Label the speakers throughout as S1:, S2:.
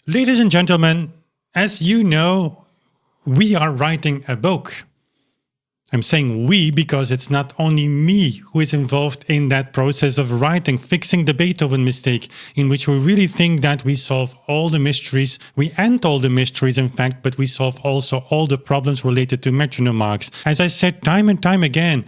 S1: Ladies and gentlemen, as you know, we are writing a book. I'm saying we because it's not only me who is involved in that process of writing, fixing the Beethoven mistake, in which we really think that we solve all the mysteries. We end all the mysteries, in fact, but we solve also all the problems related to metronome marks. As I said time and time again,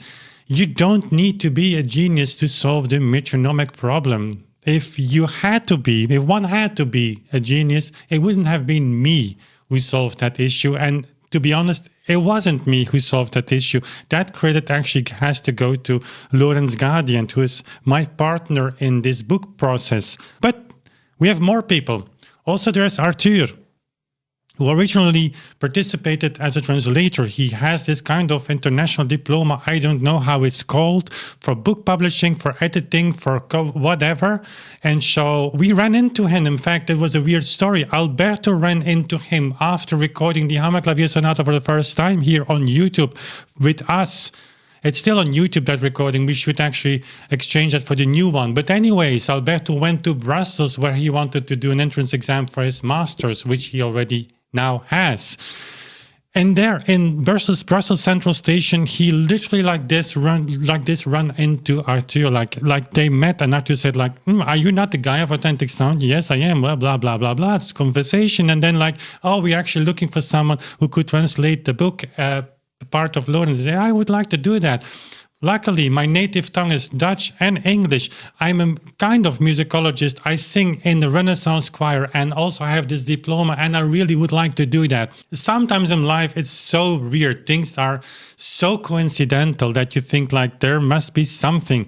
S1: you don't need to be a genius to solve the metronomic problem. If one had to be a genius, it wouldn't have been me who solved that issue. And to be honest, it wasn't me who solved that issue. That credit actually has to go to Lorenz Gradient, who is my partner in this book process. But we have more people. Also, there's Arthur, who originally participated as a translator. He has this kind of international diploma, I don't know how it's called, for book publishing, for editing, for whatever. And so we ran into him. In fact, it was a weird story. Alberto ran into him after recording the Hammerklavier Sonata for the first time here on YouTube with us. It's still on YouTube, that recording. We should actually exchange that for the new one. But anyways, Alberto went to Brussels where he wanted to do an entrance exam for his master's, which he already now has. And there in Brussels Central Station, he literally like this run into Arthur, like they met, and Arthur said like, are you not the guy of Authentic Sound? Yes, I am. Well, blah, blah, blah, blah. It's conversation. And then like, oh, we're actually looking for someone who could translate the book, part of Lorenz. I would like to do that. Luckily, my native tongue is Dutch and English. I'm a kind of musicologist. I sing in the Renaissance choir and also I have this diploma, and I really would like to do that. Sometimes in life, it's so weird. Things are so coincidental that you think like there must be something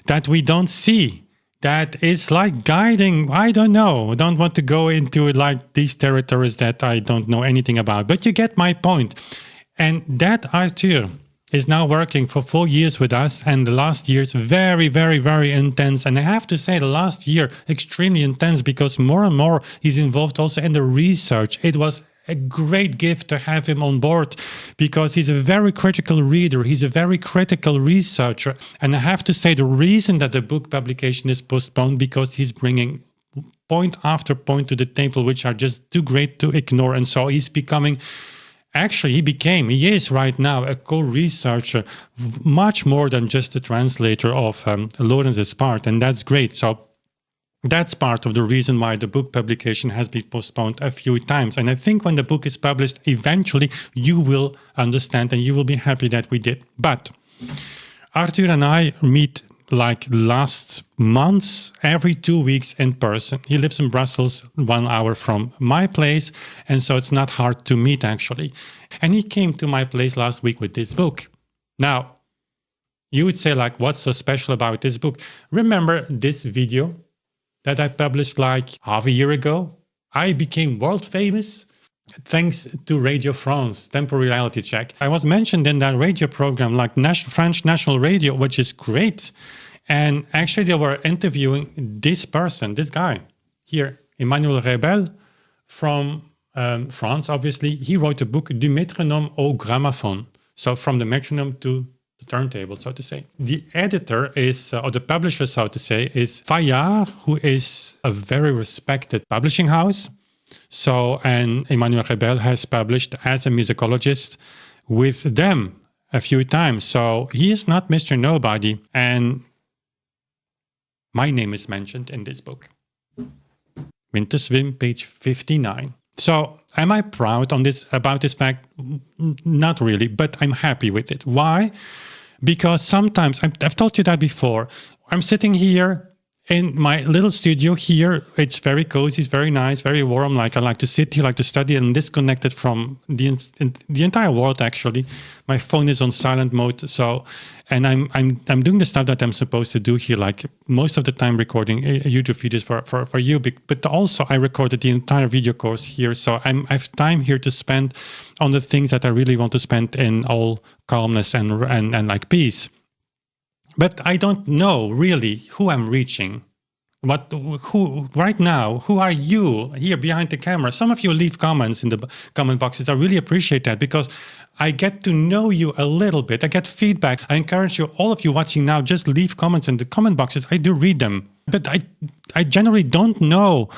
S1: that we don't see that is like guiding. I don't know. I don't want to go into like these territories that I don't know anything about, but you get my point. And that Arthur is now working for 4 years with us, and the last year is very, very, very intense. And I have to say the last year, extremely intense, because more and more he's involved also in the research. It was a great gift to have him on board because he's a very critical reader. He's a very critical researcher. And I have to say the reason that the book publication is postponed, because he's bringing point after point to the table, which are just too great to ignore. And so he's becoming... Actually, he is right now a co-researcher, much more than just a translator of Lorenz's part, and that's great. So that's part of the reason why the book publication has been postponed a few times. And I think when the book is published, eventually you will understand and you will be happy that we did. But Arthur and I meet like last months, every 2 weeks in person. He lives in Brussels, 1 hour from my place, and so it's not hard to meet actually. And he came to my place last week with this book. Now, you would say like, what's so special about this book? Remember this video that I published like half a year ago? I became world famous thanks to Radio France, Temporary Reality Check. I was mentioned in that radio program, like French National Radio, which is great. And actually they were interviewing this person, this guy here, Emmanuel Rebel from France, obviously. He wrote a book, Du métronome au gramophone. So from the metronome to the turntable, so to say. The editor is, or the publisher, so to say, is Fayard, who is a very respected publishing house. So, and Emmanuel Rebel has published as a musicologist with them a few times. So he is not Mr. Nobody. And my name is mentioned in this book. Winter Swim, page 59. So am I proud about this fact? Not really, but I'm happy with it. Why? Because sometimes, I've told you that before, I'm sitting here in my little studio here. It's very cozy, it's very nice, very warm. Like I like to sit here, like to study, and disconnected from the entire world. Actually, my phone is on silent mode. So, and I'm doing the stuff that I'm supposed to do here. Like most of the time, recording YouTube videos for you. But also, I recorded the entire video course here. So I have time here to spend on the things that I really want to spend in all calmness and like peace. But I don't know really who I'm reaching. Who right now, who are you here behind the camera? Some of you leave comments in the comment boxes. I really appreciate that because I get to know you a little bit. I get feedback. I encourage you, all of you watching now, just leave comments in the comment boxes. I do read them. But I generally don't know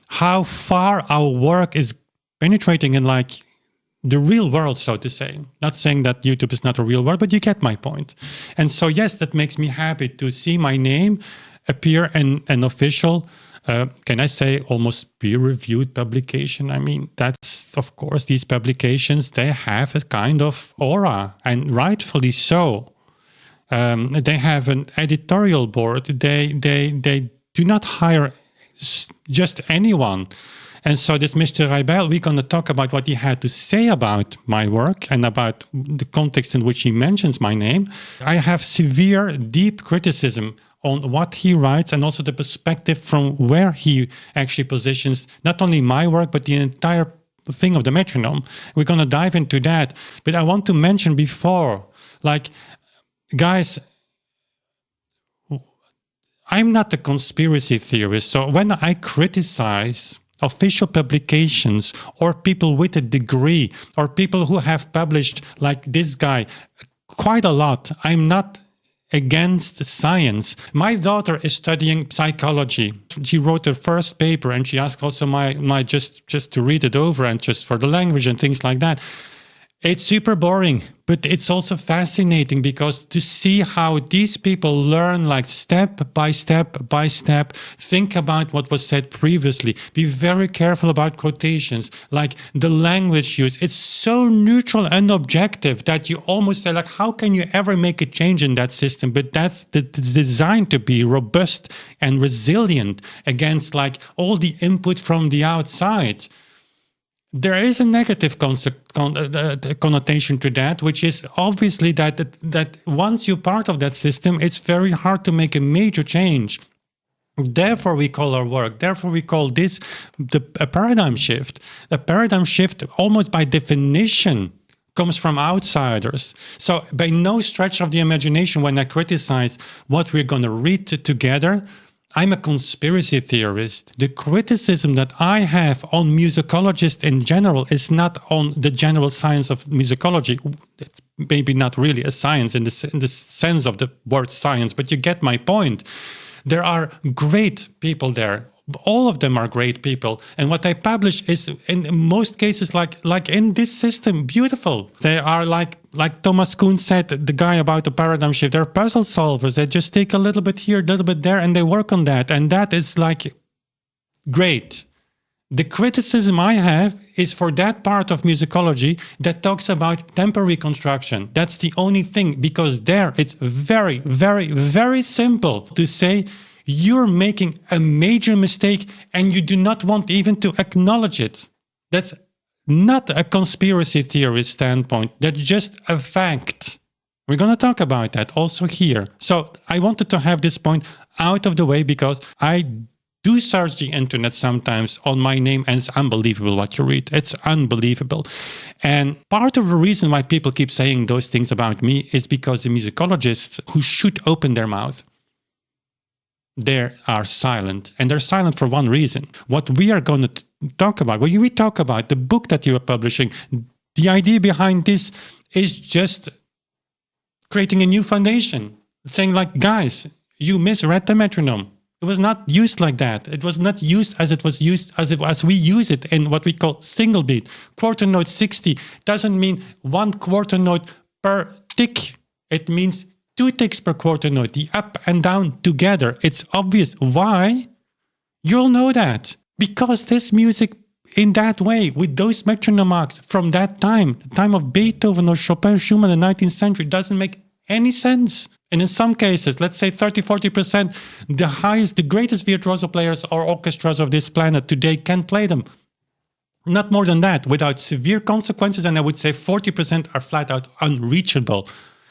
S1: how far our work is penetrating in like the real world, so to say. Not saying that YouTube is not a real world, but you get my point. And so, yes, that makes me happy to see my name appear in an official, can I say, almost peer-reviewed publication. I mean, that's, of course, these publications, they have a kind of aura, and rightfully so. They have an editorial board. They do not hire just anyone. And so this Mr. Reibel, we're going to talk about what he had to say about my work and about the context in which he mentions my name. I have severe, deep criticism on what he writes and also the perspective from where he actually positions not only my work, but the entire thing of the metronome. We're going to dive into that. But I want to mention before, like, guys, I'm not a conspiracy theorist. So when I criticize official publications or people with a degree or people who have published, like this guy, quite a lot, I'm not against science. My daughter is studying psychology. She wrote her first paper and she asked also my just to read it over and just for the language and things like that. It's super boring, but it's also fascinating because to see how these people learn like step by step, think about what was said previously, be very careful about quotations, like the language use. It's so neutral and objective that you almost say like, how can you ever make a change in that system? But that's it's designed to be robust and resilient against like all the input from the outside. There is a negative connotation to that, which is obviously that once you're part of that system, it's very hard to make a major change. Therefore, we call our work, therefore we call this a paradigm shift. A paradigm shift almost by definition comes from outsiders. So by no stretch of the imagination, when I criticize what we're going to read together, I'm a conspiracy theorist. The criticism that I have on musicologists in general is not on the general science of musicology. It's maybe not really a science in the sense of the word science, but you get my point. There are great people there. All of them are great people. And what I publish is, in most cases, like in this system, beautiful. They are like Thomas Kuhn said, the guy about the paradigm shift, they're puzzle solvers. They just take a little bit here, a little bit there, and they work on that. And that is like great. The criticism I have is for that part of musicology that talks about tempo reconstruction. That's the only thing, because there it's very, very, very simple to say, you're making a major mistake and you do not want even to acknowledge it. That's not a conspiracy theorist standpoint. That's just a fact. We're going to talk about that also here. So I wanted to have this point out of the way because I do search the internet sometimes on my name and it's unbelievable what you read. It's unbelievable. And part of the reason why people keep saying those things about me is because the musicologists who should open their mouth, they are silent. And they're silent for one reason. What we are going to talk about, what we talk about, the book that you are publishing, the idea behind this is just creating a new foundation. Saying like, guys, you misread the metronome. It was not used like that. It was not used as it was used as we use it in what we call single beat. Quarter note 60 doesn't mean one quarter note per tick. It means 2 ticks per quarter note, the up and down together. It's obvious. Why? You'll know that. Because this music in that way, with those metronome marks from that time, the time of Beethoven or Chopin, Schumann in the 19th century, doesn't make any sense. And in some cases, let's say 30-40%, the greatest virtuoso players or orchestras of this planet today can play them. Not more than that, without severe consequences, and I would say 40% are flat out unreachable.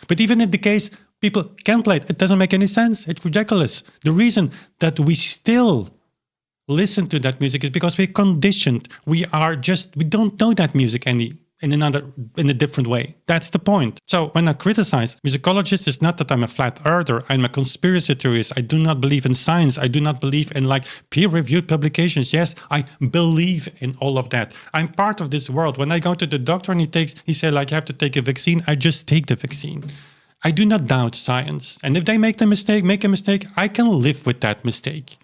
S1: But even in the case people can play it, it doesn't make any sense. It's ridiculous. The reason that we still listen to that music is because we're conditioned. We don't know that music in a different way. That's the point. So when I criticize musicologists, it's not that I'm a flat earther. I'm a conspiracy theorist. I do not believe in science. I do not believe in like peer-reviewed publications. Yes, I believe in all of that. I'm part of this world. When I go to the doctor and he said like, you have to take a vaccine, I just take the vaccine. I do not doubt science. And if they make a mistake, I can live with that mistake.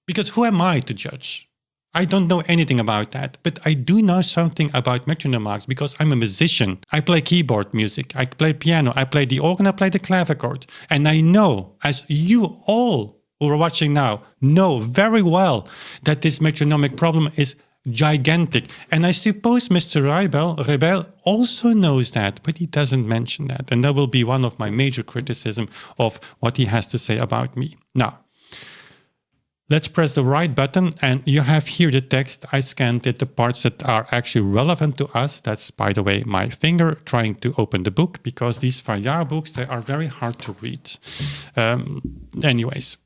S1: Because who am I to judge? I don't know anything about that, but I do know something about metronome marks because I'm a musician. I play keyboard music, I play piano, I play the organ, I play the clavichord. And I know, as you all who are watching now know very well, that this metronomic problem is gigantic. And I suppose Mr. Rebel also knows that, but he doesn't mention that. And that will be one of my major criticism of what he has to say about me. Now, let's press the right button, and you have here the text. I scanned it, the parts that are actually relevant to us. That's, by the way, my finger trying to open the book, because these Fayard books, they are very hard to read. Anyways.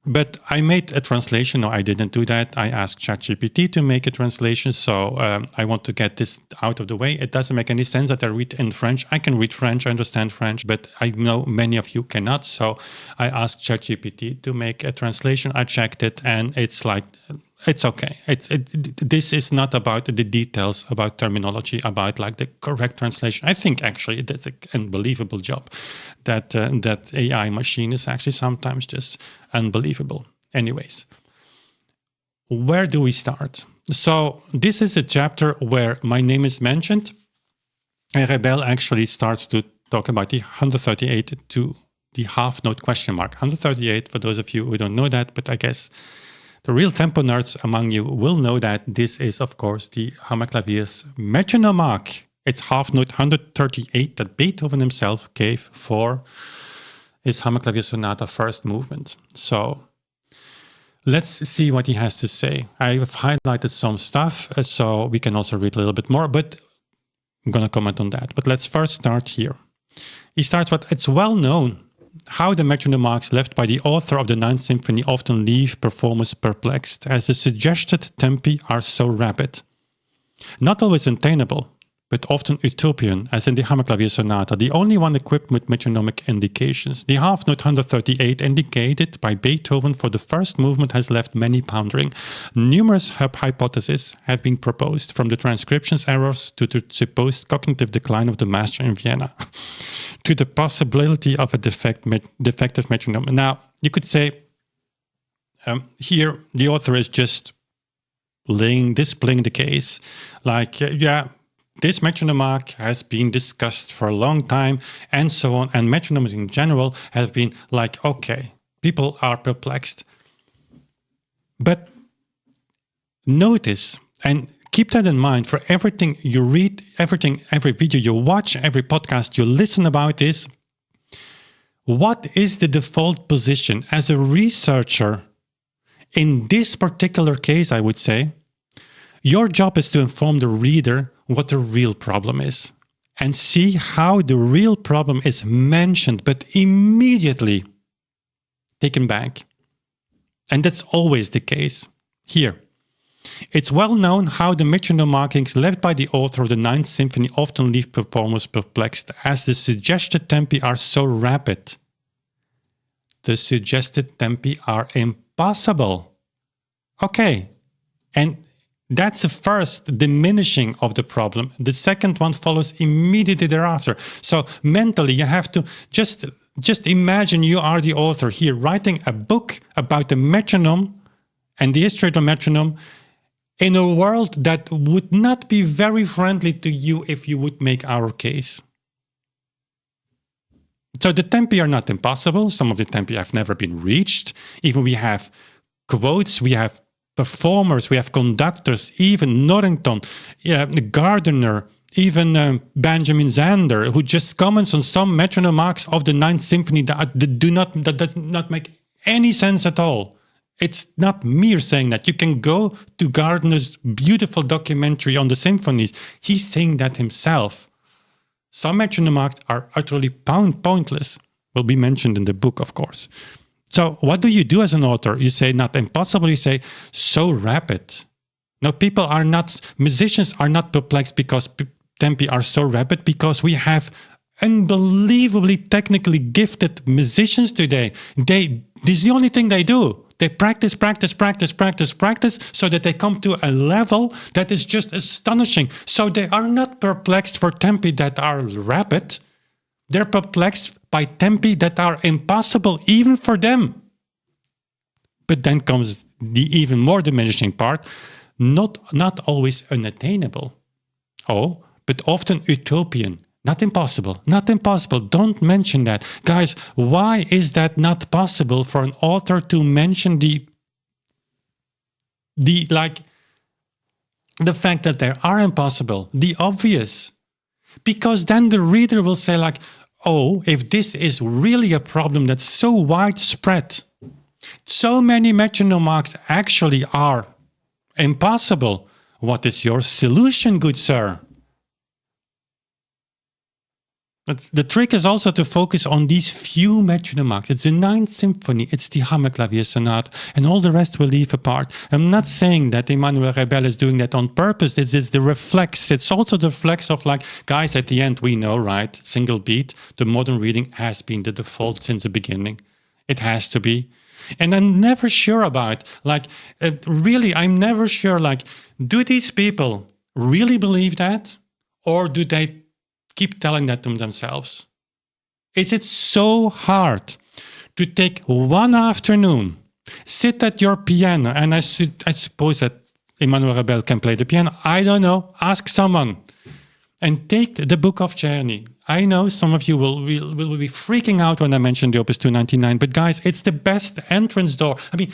S1: But I made a translation. No, I didn't do that. I asked ChatGPT to make a translation. So I want to get this out of the way. It doesn't make any sense that I read in French. I can read French, I understand French, but I know many of you cannot. So I asked ChatGPT to make a translation. I checked it, and it's like, it's okay. This is not about the details, about terminology, about like the correct translation. I think actually that's an unbelievable job. That AI machine is actually sometimes just unbelievable. Anyways, where do we start? So this is a chapter where my name is mentioned. And Rebel actually starts to talk about the 138 to the half note question mark. 138, for those of you who don't know that, but I guess the real tempo nerds among you will know that this is, of course, the Hammerklavier's metronome mark. It's half note 138 that Beethoven himself gave for his Hammerklavier Sonata first movement. So let's see what he has to say. I've highlighted some stuff, so we can also read a little bit more, but I'm going to comment on that. But let's first start here. He starts with, it's well known how the metronome marks left by the author of the Ninth Symphony often leave performers perplexed, as the suggested tempi are so rapid. Not always attainable, but often utopian, as in the Hammerklavier Sonata, the only one equipped with metronomic indications. The half note 138 indicated by Beethoven for the first movement has left many pondering. Numerous hypotheses have been proposed, from the transcriptions errors to the supposed cognitive decline of the master in Vienna, to the possibility of a defective metronome. Now, you could say here the author is just displaying the case, like, this metronome mark has been discussed for a long time, and so on. And metronomes in general have been like, okay, people are perplexed. But notice and keep that in mind for everything you read, every video you watch, every podcast you listen about this. What is the default position as a researcher in this particular case? I would say your job is to inform the reader what the real problem is, and see how the real problem is mentioned, but immediately taken back. And that's always the case here. It's well known how the metronome markings left by the author of the Ninth Symphony often leave performers perplexed, as the suggested tempi are so rapid. The suggested tempi are impossible. Okay, and that's the first diminishing of the problem. The second one follows immediately thereafter. So mentally, you have to just imagine you are the author here writing a book about the metronome and the history of the metronome in a world that would not be very friendly to you if you would make our case. So the tempi are not impossible. Some of the tempi have never been reached. Even we have quotes, we have performers, we have conductors, even Norrington, Gardiner, even Benjamin Zander, who just comments on some metronome marks of the Ninth Symphony that does not make any sense at all. It's not mere saying that. You can go to Gardiner's beautiful documentary on the symphonies. He's saying that himself. Some metronome marks are utterly pointless. Will be mentioned in the book, of course. So what do you do as an author? You say not impossible, you say so rapid. Now musicians are not perplexed because tempi are so rapid, because we have unbelievably technically gifted musicians today. This is the only thing they do. They practice so that they come to a level that is just astonishing. So they are not perplexed for tempi that are rapid. They're perplexed by tempi that are impossible even for them. But then comes the even more diminishing part, not always unattainable. Oh, but often utopian. Not impossible. Not impossible. Don't mention that. Guys, why is that not possible for an author to mention the fact that they are impossible, the obvious? Because then the reader will say like, oh, if this is really a problem that's so widespread, so many metronome marks actually are impossible, what is your solution, good sir? But the trick is also to focus on these few metronome marks. It's the Ninth Symphony, it's the Hammerklavier Sonate, and all the rest will leave apart. I'm not saying that Emmanuel Rebel is doing that on purpose. It's the reflex. It's also the reflex of like, guys, at the end we know, right? Single beat, the modern reading has been the default since the beginning. It has to be. And I'm never sure about, like, really, I'm never sure, like, do these people really believe that? Or do they keep telling that to themselves? Is it so hard to take one afternoon, sit at your piano, and I suppose that Emmanuel Rebel can play the piano, I don't know, ask someone, and take the Book of Czerny. I know some of you will be freaking out when I mention the Opus 299, but guys, it's the best entrance door. I mean,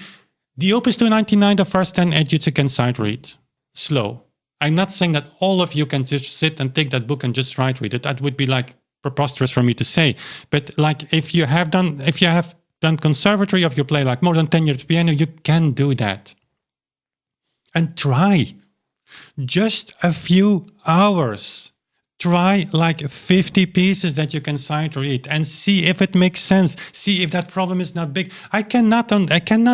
S1: the Opus 299, the first 10 etudes you can sight read, slow. I'm not saying that all of you can just sit and take that book and just sight read it. That would be like preposterous for me to say. But like if you have done conservatory, if you play like more than 10 years piano, you can do that. And try just a few hours. Try like 50 pieces that you can sight read and see if it makes sense. See if that problem is not big. I cannot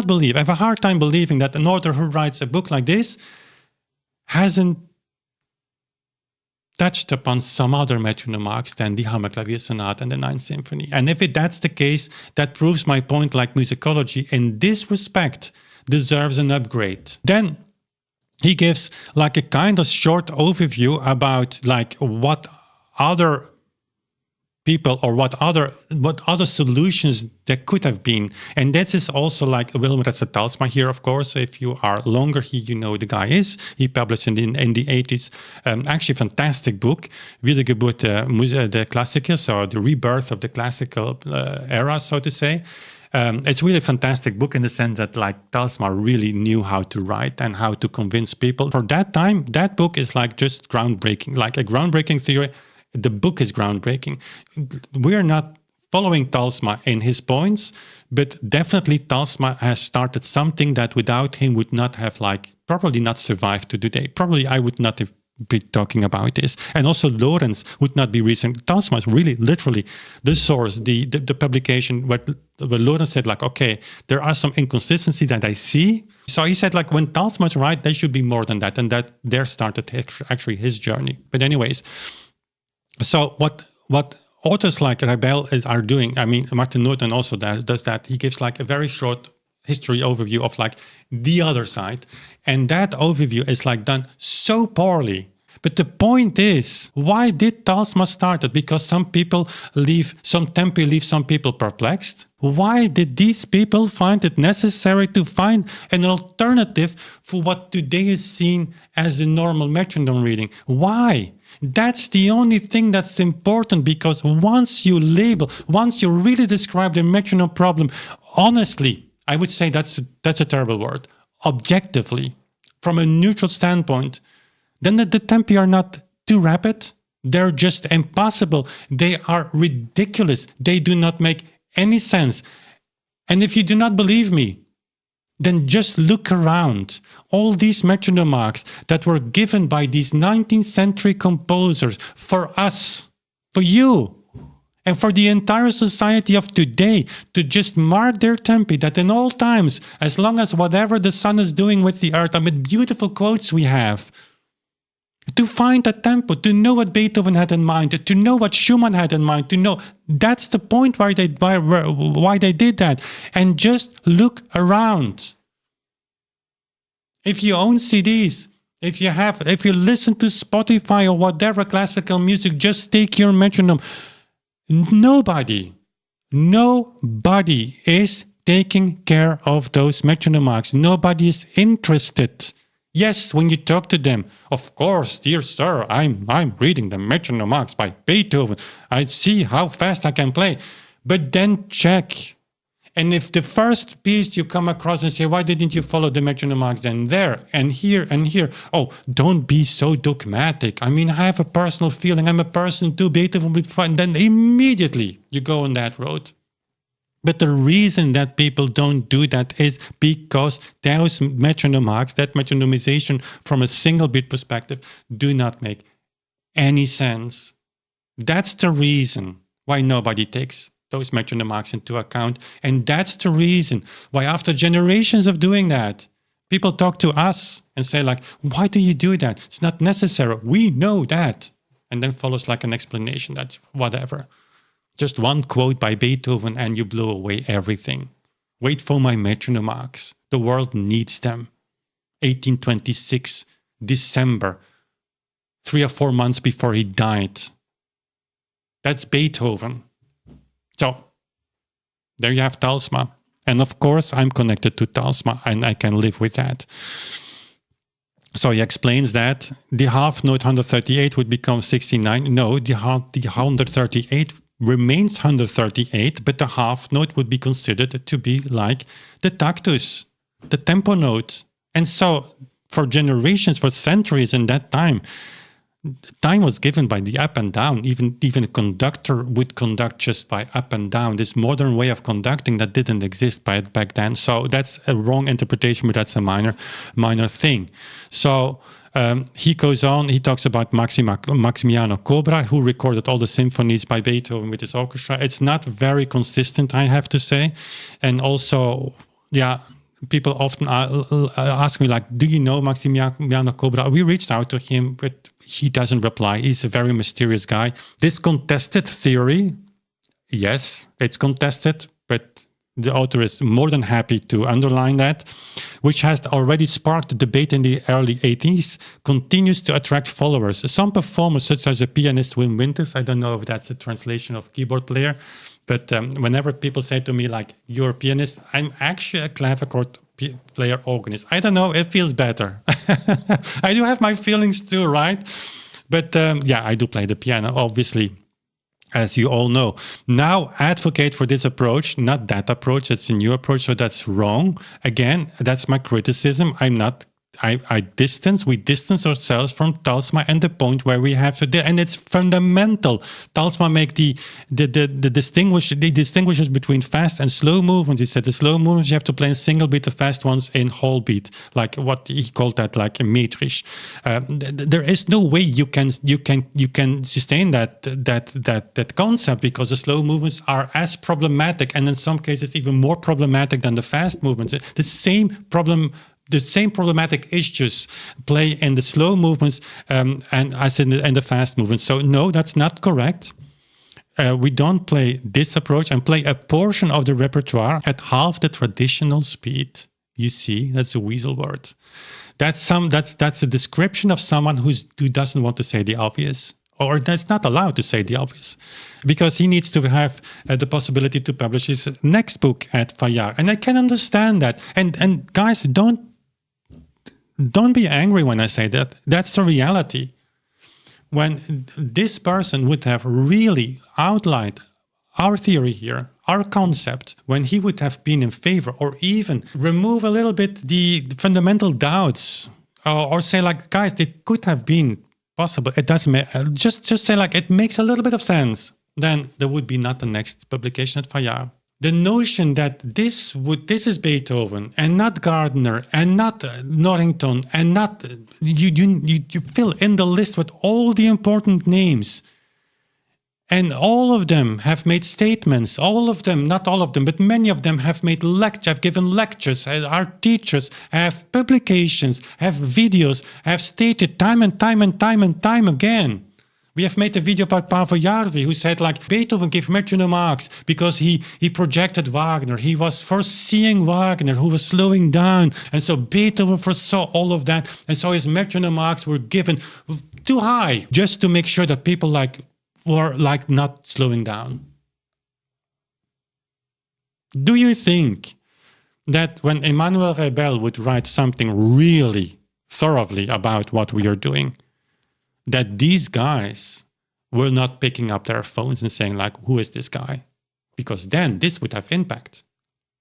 S1: believe, I have a hard time believing that an author who writes a book like this hasn't touched upon some other metronome marks than the Hammerklavier Sonate and the Ninth Symphony. And if that's the case, that proves my point, like musicology in this respect deserves an upgrade. Then he gives like a kind of short overview about like what other people or what other solutions there could have been. And that is also like Wilmreze Talsma here, of course. If you are longer here, you know the guy is. He published in the 80s, actually fantastic book, Wiedergeburt der Klassiker, so the rebirth of the classical era, so to say. It's really a fantastic book in the sense that like Talsma really knew how to write and how to convince people. For that time, that book is like just groundbreaking, like a groundbreaking theory. The book is groundbreaking. We're not following Talsma in his points, but definitely Talsma has started something that without him would not have like probably not survived to today. Probably I would not have been talking about this. And also Lorenz would not be recent. Talsma is really literally the source, the publication where Lorenz said like, okay, there are some inconsistencies that I see. So he said like when Talsma is right, there should be more than that. And that there started actually his journey. But anyways, so what authors like Rebel are doing, I mean, Martin Norton also does that. He gives like a very short history overview of like the other side. And that overview is like done so poorly. But the point is, why did Talsma start it? Because some people leave some people perplexed. Why did these people find it necessary to find an alternative for what today is seen as the normal metronome reading? Why? That's the only thing that's important, because once you really describe the metronome problem, honestly, I would say that's a terrible word, objectively, from a neutral standpoint, then the tempi are not too rapid. They're just impossible. They are ridiculous. They do not make any sense. And if you do not believe me, then just look around. All these metronome marks that were given by these 19th century composers for us, for you, and for the entire society of today to just mark their tempi, that in all times, as long as whatever the sun is doing with the earth, I mean, beautiful quotes we have, to find a tempo, to know what Beethoven had in mind, to know what Schumann had in mind, to know that's the point why they did that. And just look around. If you own CDs, if you listen to Spotify or whatever classical music, just take your metronome. Nobody is taking care of those metronome marks. Nobody is interested. Yes, when you talk to them, of course, dear sir, I'm reading the metronome marks by Beethoven. I see how fast I can play. But then check. And if the first piece you come across and say, why didn't you follow the metronome marks then there and here and here? Oh, don't be so dogmatic. I mean, I have a personal feeling. I'm a person too. Beethoven would find. Then immediately you go on that road. But the reason that people don't do that is because those metronome marks, that metronomization from a single beat perspective, do not make any sense. That's the reason why nobody takes those metronome marks into account. And that's the reason why after generations of doing that, people talk to us and say like, why do you do that? It's not necessary. We know that. And then follows like an explanation that whatever. Just one quote by Beethoven and you blew away everything. Wait for my metronome marks. The world needs them. 1826, December, 3 or 4 months before he died. That's Beethoven. So, there you have Talsma. And of course, I'm connected to Talsma and I can live with that. So he explains that the half note 138 would become 69. No, the 138 remains 138, but the half note would be considered to be like the tactus, the tempo note. And so for generations, for centuries in that time was given by the up and down. Even a conductor would conduct just by up and down. This modern way of conducting that didn't exist back then. So that's a wrong interpretation, but that's a minor thing. So he goes on, he talks about Maximiano Cobra, who recorded all the symphonies by Beethoven with his orchestra. It's not very consistent, I have to say. And also, yeah, people often ask me, like, do you know Maximiano Cobra? We reached out to him, but he doesn't reply. He's a very mysterious guy. This contested theory, yes, it's contested, but the author is more than happy to underline that, which has already sparked a debate in the early 80s, continues to attract followers. Some performers, such as the pianist Wim Winters, I don't know if that's a translation of keyboard player, but whenever people say to me, like, you're a pianist, I'm actually a clavichord player organist. I don't know, it feels better. I do have my feelings too, right? But yeah, I do play the piano, obviously, as you all know. Now advocate for this approach, not that approach. It's a new approach, so that's wrong. Again, that's my criticism. We distance ourselves from Talsma and the point where we have to, and it's fundamental. Talsma make the distinguishes between fast and slow movements. He said the slow movements you have to play in single beat, the fast ones in whole beat, like what he called that, like a metrisch. There is no way you can sustain that concept, because the slow movements are as problematic, and in some cases even more problematic than the fast movements. The same problematic issues play in the slow movements and as in the fast movements. So no, that's not correct. We don't play this approach and play a portion of the repertoire at half the traditional speed. You see, that's a weasel word. That's a description of someone who doesn't want to say the obvious, or that's not allowed to say the obvious, because he needs to have the possibility to publish his next book at Fayard. And I can understand that. And guys, don't be angry when I say that. That's the reality. When this person would have really outlined our theory here, our concept, when he would have been in favor, or even remove a little bit the fundamental doubts, or say like, guys, it could have been possible. It doesn't matter. Just say like, it makes a little bit of sense. Then there would be not the next publication at Fayard. The notion that this is Beethoven and not Gardner and not Norrington and not you fill in the list with all the important names, and all of them have made statements. All of them, not all of them, but many of them have given lectures. Our teachers have publications, have videos, have stated time and time again. We have made a video about Paavo Järvi, who said like Beethoven gave metronome marks because he projected Wagner. He was foreseeing Wagner, who was slowing down. And so Beethoven foresaw all of that. And so his metronome marks were given too high, just to make sure that people were not slowing down. Do you think that when Emmanuel Rebel would write something really thoroughly about what we are doing, that these guys were not picking up their phones and saying like, who is this guy? Because then this would have impact.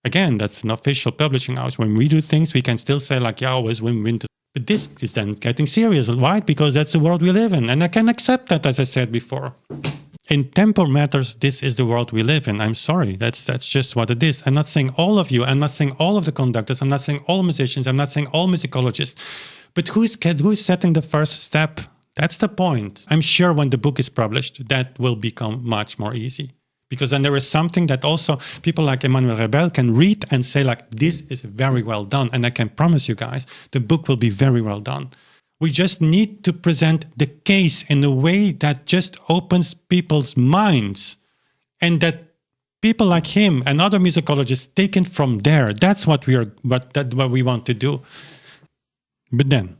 S1: Again, that's an official publishing house. When we do things, we can still say like, yeah, always win-win. But this is then getting serious, right? Because that's the world we live in. And I can accept that, as I said before. In tempo matters, this is the world we live in. I'm sorry, that's just what it is. I'm not saying all of you. I'm not saying all of the conductors. I'm not saying all musicians. I'm not saying all musicologists. But who's setting the first step? That's the point. I'm sure when the book is published, that will become much more easy. Because then there is something that also people like Emmanuel Rebel can read and say like, this is very well done. And I can promise you guys, the book will be very well done. We just need to present the case in a way that just opens people's minds, and that people like him and other musicologists take it from there. That's what what we want to do. But then,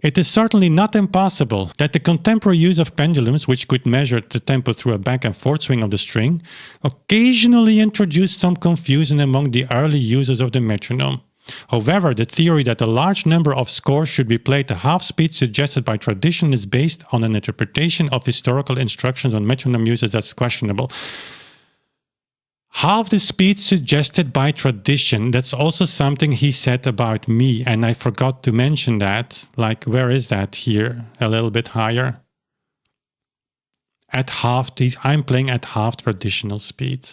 S1: it is certainly not impossible that the contemporary use of pendulums, which could measure the tempo through a back and forth swing of the string, occasionally introduced some confusion among the early users of the metronome. However, the theory that a large number of scores should be played at half speed suggested by tradition is based on an interpretation of historical instructions on metronome uses that's questionable. Half the speed suggested by tradition, that's also something he said about me, and I forgot to mention that. Like, where is that here? A little bit higher. At half, I'm playing at half traditional speed.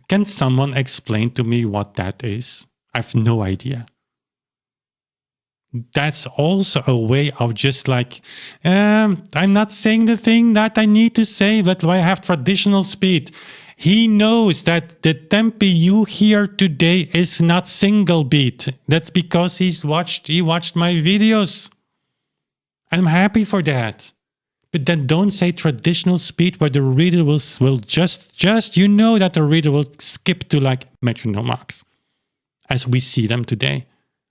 S1: Can someone explain to me what that is? I have no idea. That's also a way of just like, I'm not saying the thing that I need to say, but I have traditional speed. He knows that the tempo you hear today is not single beat. That's because he watched my videos. I'm happy for that. But then don't say traditional speed where the reader will just you know that the reader will skip to like metronome marks as we see them today.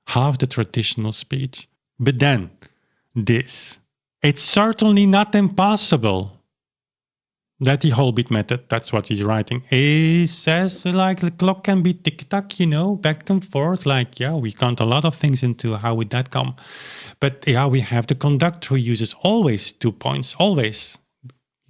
S1: Half the traditional speed. But then this. It's certainly not impossible that the whole beat method, that's what he's writing. He says like the clock can be tick-tock, back and forth. Like, yeah, we count a lot of things into how would that come. But yeah, we have the conductor who uses always 2 points, always.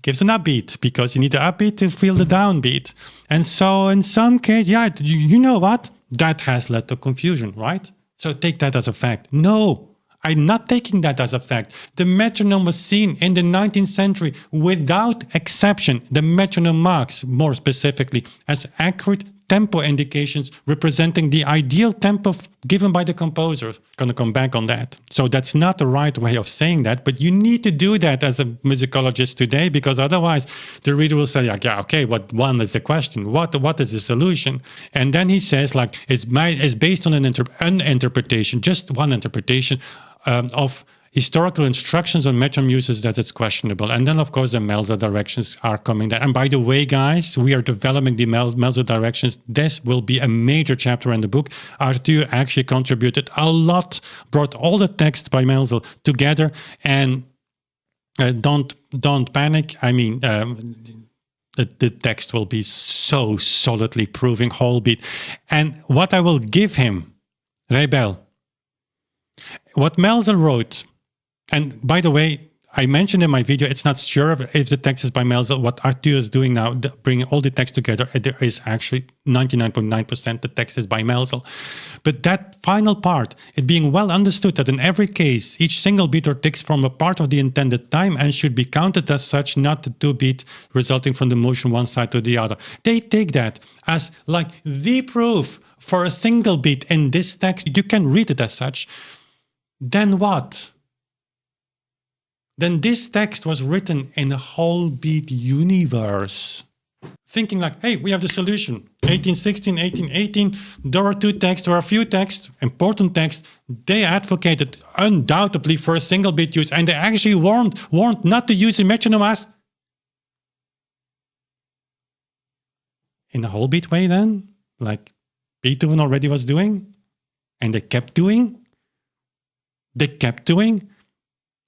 S1: Gives an upbeat because you need the upbeat to feel the downbeat. And so in some case, yeah, you know what? That has led to confusion, right? So take that as a fact. No. I'm not taking that as a fact. The metronome was seen in the 19th century without exception, the metronome marks, more specifically, as accurate tempo indications representing the ideal tempo given by the composer. Gonna come back on that. So that's not the right way of saying that, but you need to do that as a musicologist today, because otherwise the reader will say, like, yeah, okay, what one is the question? What is the solution? And then he says, like, it's based on an interpretation, just one interpretation, of historical instructions on metronome uses that it's questionable. And then, of course, the Melzer directions are coming there. And by the way, guys, we are developing the Melzer directions. This will be a major chapter in the book. Arthur actually contributed a lot, brought all the text by Melzer together. And don't panic. I mean, the text will be so solidly proving whole beat. And what I will give him, Rebel, what Melzer wrote, and by the way, I mentioned in my video, it's not sure if the text is by Melzer. What Arthur is doing now, bringing all the text together, there is actually 99.9% the text is by Melzer. But that final part, it being well understood that in every case, each single beat or ticks from a part of the intended time and should be counted as such, not the 2 beat resulting from the motion one side to the other. They take that as like the proof for a single beat in this text. You can read it as such. Then what? Then this text was written in a whole beat universe. Thinking like, hey, we have the solution. 1816, 1818, there were 2 texts, there were a few texts, important texts. They advocated undoubtedly for a single beat use, and they actually warned not to use the metronome as in a whole beat way then, like Beethoven already was doing, and they kept doing. They kept doing,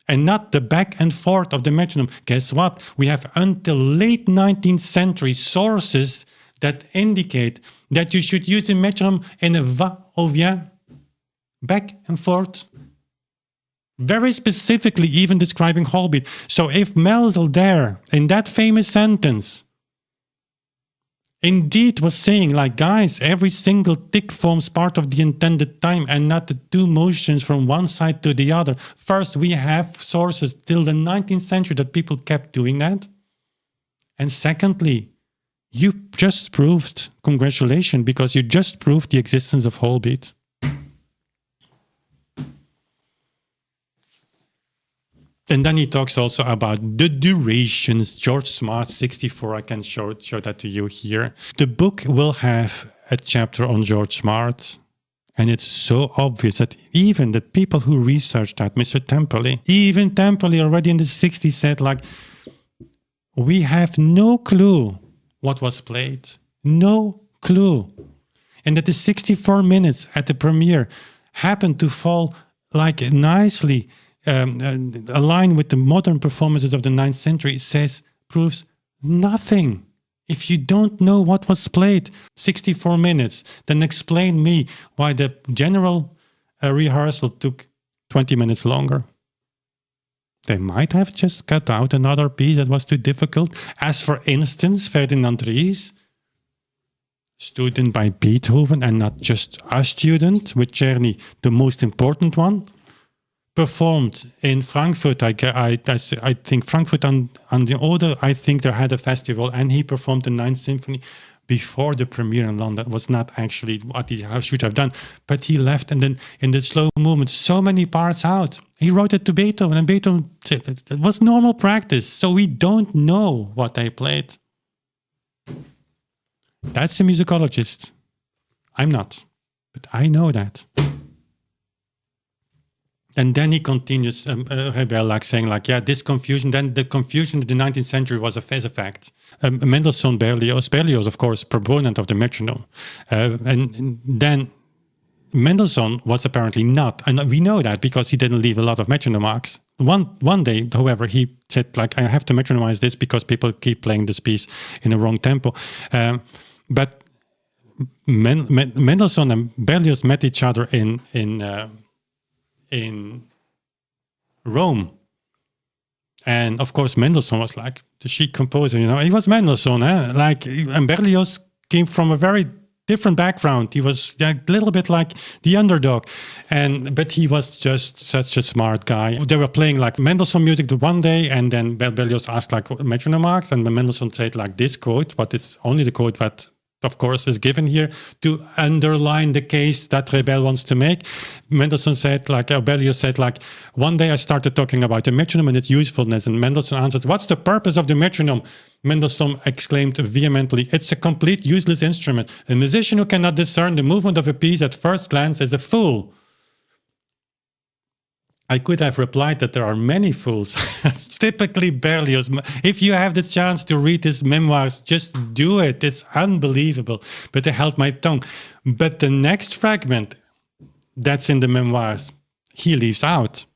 S1: and not the back and forth of the metronome. Guess what? We have until late 19th century sources that indicate that you should use the metronome in a va-et-vient, back and forth. Very specifically, even describing whole beat. So if Melzel there, in that famous sentence, indeed was saying, like, guys, every single tick forms part of the intended time and not the two motions from one side to the other. First, we have sources till the 19th century that people kept doing that. And secondly, you just proved, congratulations, because you just proved the existence of whole beat. And then he talks also about the durations. George Smart, 64, I can show that to you here. The book will have a chapter on George Smart. And it's so obvious that even the people who researched that, Mr. Temperley, even Temperley already in the 60s said, like, we have no clue what was played. No clue. And that the 64 minutes at the premiere happened to fall like nicely aligned with the modern performances of the 9th century, proves nothing. If you don't know what was played 64 minutes, then explain me why the general rehearsal took 20 minutes longer. They might have just cut out another piece that was too difficult, as for instance, Ferdinand Ries, student by Beethoven and not just a student, with Czerny, the most important one, performed in Frankfurt. I think Frankfurt on the Oder, I think they had a festival, and he performed the 9th Symphony before the premiere in London. It was not actually what he should have done, but he left, and then in the slow movement, so many parts out. He wrote it to Beethoven, and Beethoven said it was normal practice, so we don't know what they played. That's a musicologist. I'm not, but I know that. And then he continues, Rebel, like saying, like, yeah, this confusion, then the confusion in the 19th century was a fact. Mendelssohn, Berlioz, of course, proponent of the metronome. And then Mendelssohn was apparently not. And we know that because he didn't leave a lot of metronome marks. One day, however, he said, like, I have to metronomize this because people keep playing this piece in the wrong tempo. But Mendelssohn and Berlioz met each other in Rome. And of course, Mendelssohn was like the chic composer, he was Mendelssohn, and Berlioz came from a very different background. He was a little bit like the underdog, but he was just such a smart guy. They were playing like Mendelssohn music one day, and then Berlioz asked like metronome marks, and Mendelssohn said like this quote, what is only the quote that of course is given here to underline the case that Rebel wants to make. Mendelssohn said, Berlioz said, one day I started talking about the metronome and its usefulness, and Mendelssohn answered, what's the purpose of the metronome? Mendelssohn exclaimed vehemently, it's a complete useless instrument. A musician who cannot discern the movement of a piece at first glance is a fool. I could have replied that there are many fools. It's typically Berlioz. If you have the chance to read his memoirs, just do it. It's unbelievable. But I held my tongue. But the next fragment that's in the memoirs, he leaves out.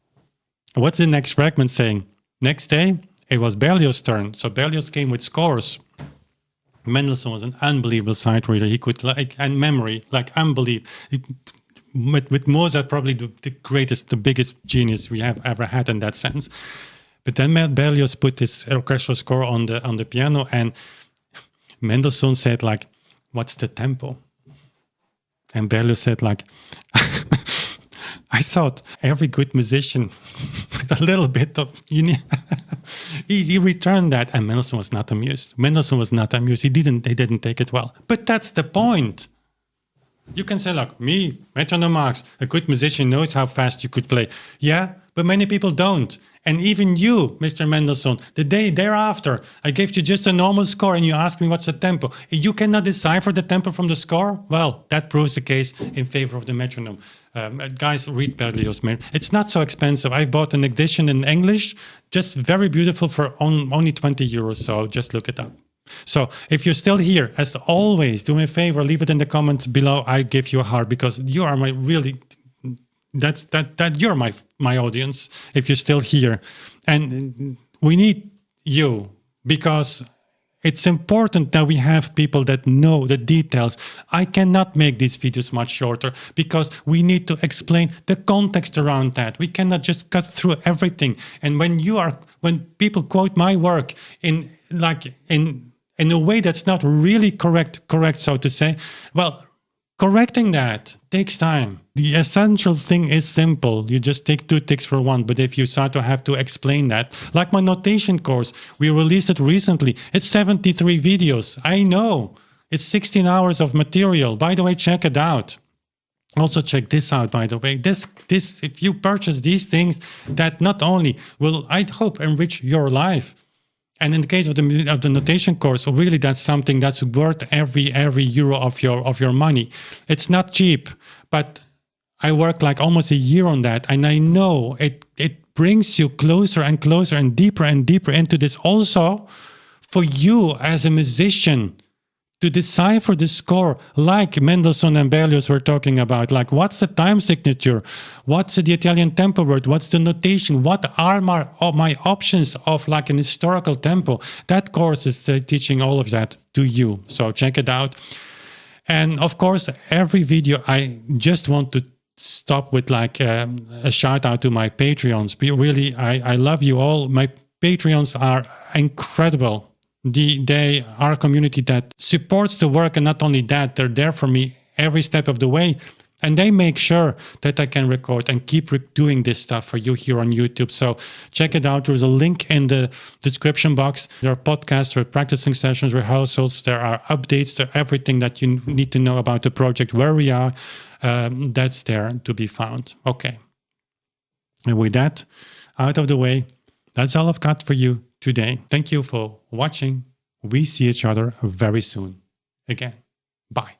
S1: What's the next fragment saying? Next day, it was Berlioz's turn. So Berlioz came with scores. Mendelssohn was an unbelievable sight reader. He could, and memory, unbelievable. With Mozart, probably the greatest, the biggest genius we have ever had in that sense. But then Berlioz put this orchestral score on the piano, and Mendelssohn said, what's the tempo? And Berlioz said, I thought every good musician with a little bit of he returned that, and Mendelssohn was not amused. He didn't take it well. But that's the point. You can say, me, metronome marks, a good musician knows how fast you could play. Yeah, but many people don't. And even you, Mr. Mendelssohn, the day thereafter, I gave you just a normal score and you asked me what's the tempo. You cannot decipher the tempo from the score? Well, that proves the case in favor of the metronome. Guys, read Berlioz. It's not so expensive. I bought an edition in English, just very beautiful for only 20 euros. So just look it up. So if you're still here, as always, do me a favor, leave it in the comments below. I give you a heart because you are my really, you're my audience if you're still here. And we need you because it's important that we have people that know the details. I cannot make these videos much shorter because we need to explain the context around that. We cannot just cut through everything. And when people quote my work in a way that's not really correct, so to say, well, correcting that takes time. The essential thing is simple. You just take 2 ticks for one. But if you start to have to explain that, like my notation course, we released it recently. It's 73 videos. I know. It's 16 hours of material. By the way, check it out. Also check this out, by the way. This if you purchase these things, that not only will, I hope, enrich your life. And in the case of the notation course, really that's something that's worth every euro of your money. It's not cheap, but I worked like almost a year on that, and I know it brings you closer and closer and deeper into this. Also, for you as a musician, to decipher the score, like Mendelssohn and Berlioz were talking about, like what's the time signature, what's the Italian tempo word, what's the notation, what are my options of like an historical tempo. That course is teaching all of that to you, so check it out. And of course, every video I just want to stop with like a shout out to my Patreons. Really, I love you all. My Patreons are incredible. They are a community that supports the work, and not only that, they're there for me every step of the way, and they make sure that I can record and keep doing this stuff for you here on YouTube. So check it out. There's a link in the description box. There are podcasts, there are practicing sessions, rehearsals, there are updates, there everything that you need to know about the project, where we are, that's there to be found. Okay. And with that out of the way, that's all I've got for you today. Thank you for watching. We see each other very soon again. Bye.